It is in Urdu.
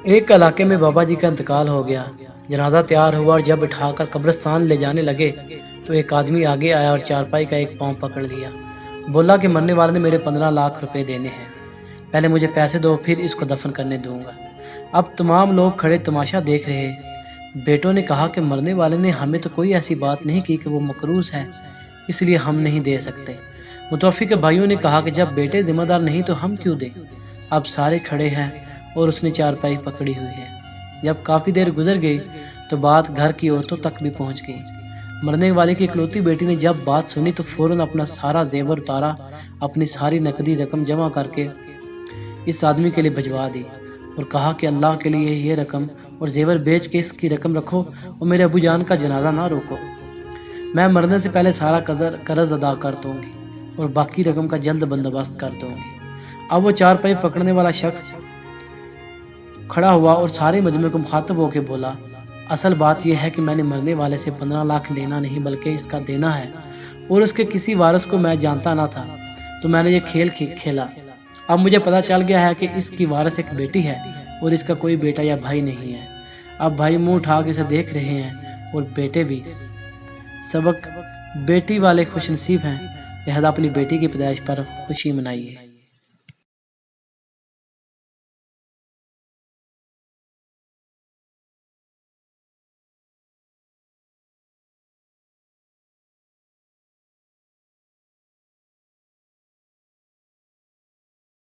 ایک علاقے میں بابا جی کا انتقال ہو گیا۔ جنازہ تیار ہوا اور جب اٹھا کر قبرستان لے جانے لگے تو ایک آدمی آگے آیا اور چارپائی کا ایک پاؤں پکڑ لیا۔ بولا کہ مرنے والے نے میرے 15 لاکھ روپے دینے ہیں، پہلے مجھے پیسے دو پھر اس کو دفن کرنے دوں گا۔ اب تمام لوگ کھڑے تماشا دیکھ رہے۔ بیٹوں نے کہا کہ مرنے والے نے ہمیں تو کوئی ایسی بات نہیں کی کہ وہ مقروض ہے، اس لیے ہم نہیں دے سکتے۔ متوفی کے بھائیوں نے کہا کہ جب بیٹے ذمہ دار نہیں تو ہم کیوں دیں؟ اب سارے کھڑے ہیں اور اس نے چارپائی پکڑی ہوئی ہے۔ جب کافی دیر گزر گئی تو بات گھر کی عورتوں تک بھی پہنچ گئی۔ مرنے والے کی اکلوتی بیٹی نے جب بات سنی تو فوراً اپنا سارا زیور اتارا، اپنی ساری نقدی رقم جمع کر کے اس آدمی کے لیے بھجوا دی اور کہا کہ اللہ کے لیے یہ رقم اور زیور بیچ کے اس کی رقم رکھو اور میرے ابو جان کا جنازہ نہ روکو، میں مرنے سے پہلے سارا قرض ادا کر دوں گی اور باقی رقم کا جلد بندوبست کر دوں گی۔ اب وہ چارپائی پکڑنے والا شخص کھڑا ہوا اور سارے مجمع کو مخاطب ہو کے بولا، اصل بات یہ ہے کہ میں نے مرنے والے سے 15 لاکھ لینا نہیں بلکہ اس کا دینا ہے، اور اس کے کسی وارث کو میں جانتا نہ تھا تو میں نے یہ کھیل کھیلا۔ اب مجھے پتا چل گیا ہے کہ اس کی وارث ایک بیٹی ہے اور اس کا کوئی بیٹا یا بھائی نہیں ہے۔ اب بھائی منہ اٹھا کے اسے دیکھ رہے ہیں اور بیٹے بھی۔ سبق: بیٹی والے خوش نصیب ہیں، لہذا اپنی بیٹی کی پیدائش پر خوشی منائیے۔